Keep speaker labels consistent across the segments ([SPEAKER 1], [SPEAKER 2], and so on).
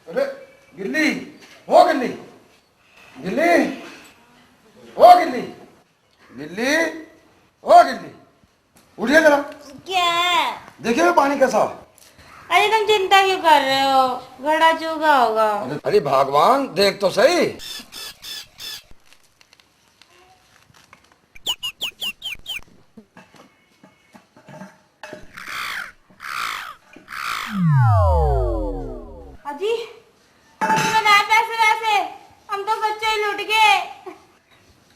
[SPEAKER 1] अरे गिल्ली, हो गिल्ली, गिल्ली, हो गिल्ली, गिल्ली, हो गिल्ली, उठिए जरा।
[SPEAKER 2] क्या?
[SPEAKER 1] देखिए पानी कैसा।
[SPEAKER 2] अरे तुम चिंता क्यों कर रहे हो? घड़ा चूका होगा।
[SPEAKER 1] अरे भगवान देख तो सही।
[SPEAKER 2] अजी पैसे वैसे हम तो बच्चे ही लुट गए।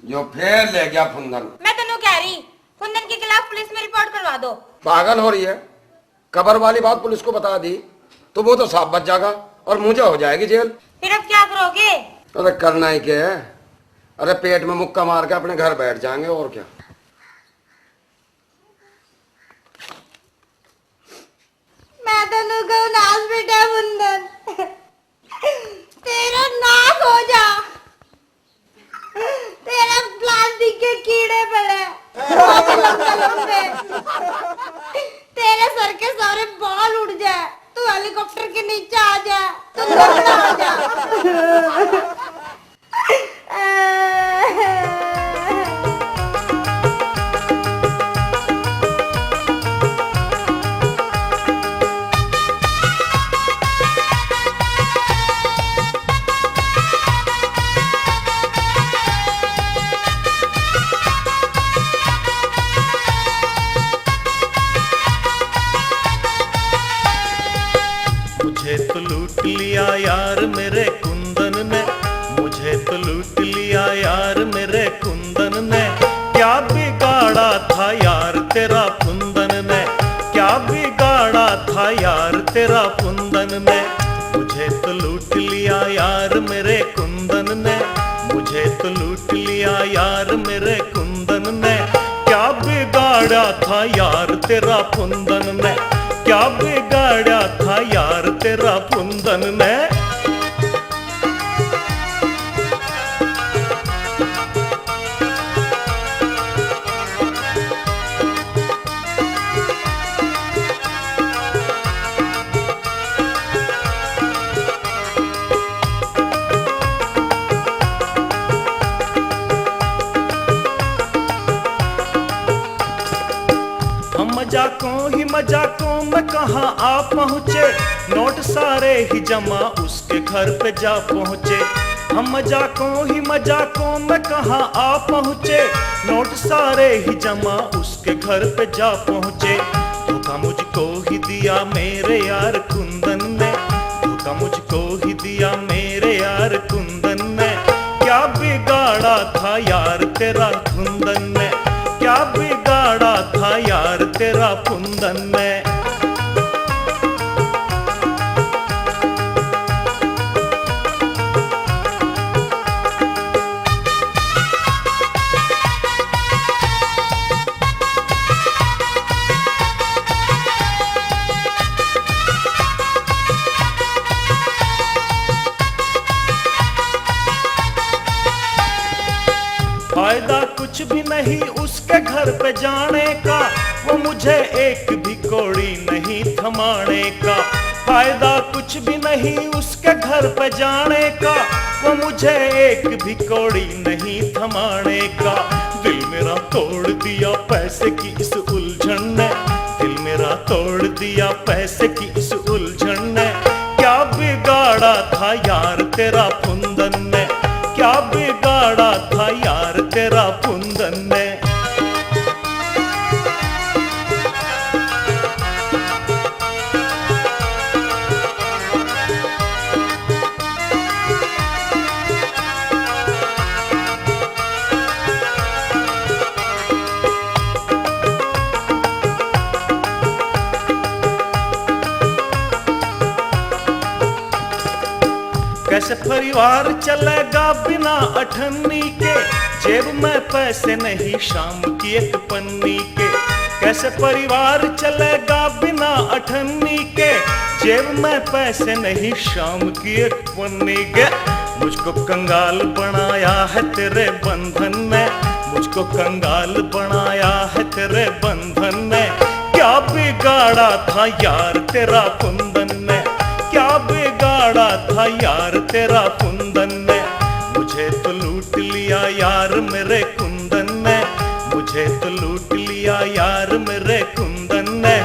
[SPEAKER 1] जो फेर ले गया फुंदन।
[SPEAKER 2] मैं तेनू कह रही फुंदन के खिलाफ पुलिस में रिपोर्ट करवा दो।
[SPEAKER 1] पागल हो रही है। कबर वाली बात पुलिस को बता दी तो वो तो साफ बच जाएगा और मुझे हो जाएगी जेल।
[SPEAKER 2] फिर अब क्या करोगे?
[SPEAKER 1] अरे करना ही क्या है। अरे पेट में मुक्का मार के अपने घर बैठ जाएंगे और क्या।
[SPEAKER 2] मैं तेनू कहूं नाश बेटा फुंदन तेरा नाश हो जा। तेरा प्लास्टिक के कीड़े पड़े लंबे लंबे। तेरे सर के सारे बाल उड़ जाए। तू हेलीकॉप्टर के नीचे आ जा। तू लंबा हो जा।
[SPEAKER 3] मुझे तो लूट लिया यार मेरे कुंदन ने, मुझे तो लूट लिया यार मेरे कुंदन ने। क्या बिगाड़ा था यार तेरा कुंदन ने, क्या बिगाड़ा था यार तेरा कुंदन ने। मुझे तो लूट लिया यार मेरे कुंदन ने, मुझे तो लूट लिया यार मेरे कुंदन ने। क्या बिगाड़ा था यार तेरा कुंदन ने, क्या बिगाड़ा था यार तेरा कुंदन ने। मजाकों में कहाँ आ पहुँचे, नोट सारे ही जमा उसके घर पे जा पहुँचे। हम मजाकों में कहाँ आ पहुँचे, नोट सारे ही जमा उसके घर पे जा पहुँचे। धोखा मुझको ही दिया मेरे यार कुंदन ने, धोखा मुझको ही दिया मेरे यार कुंदन ने। क्या बिगाड़ा था यार तेरा कुंदन ने, क्या बिगाड़ा था यार तेरा कुंदन ने। फायदा कुछ भी नहीं उसके घर पे जाने का, वो मुझे एक भी कौड़ी नहीं थमाने का। फायदा कुछ भी नहीं उसके घर पे जाने का, वो मुझे एक भी कौड़ी नहीं थमाने का। दिल मेरा तोड़ दिया पैसे की इस उलझन ने, दिल मेरा तोड़ दिया पैसे की इस उलझन ने। क्या बिगाड़ा था यार तेरा कुंदन ने, क्या बिगाड़ा था यार तेरा कुंदन ने। कैसे परिवार चलेगा बिना अठन्नी के, जेब में पैसे नहीं शाम की एक पन्नी के। कैसे परिवार चलेगा बिना अठन्नी के, जेब में पैसे नहीं शाम की एक पन्नी के। मुझको कंगाल बनाया है तेरे बंधन ने, मुझको कंगाल बनाया है तेरे बंधन ने। क्या बिगाड़ा था यार तेरा कुंदन ने, क्या बिगाड़ा था यार तेरा कुंदन ने। मुझे तो लूट लिया यार मेरे कुंदन ने, मुझे तो लूट लिया यार मेरे कुंदन ने।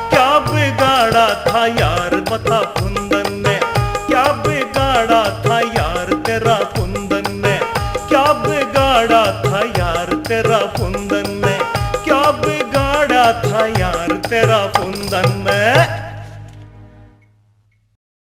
[SPEAKER 3] क्या बिगाड़ा था यार बता कुंदन ने, क्या बिगाड़ा था यार तेरा कुंदन ने। क्या बिगाड़ा था यार तेरा कुंदन ने, क्या बिगाड़ा था यार तेरा कुंदन ने।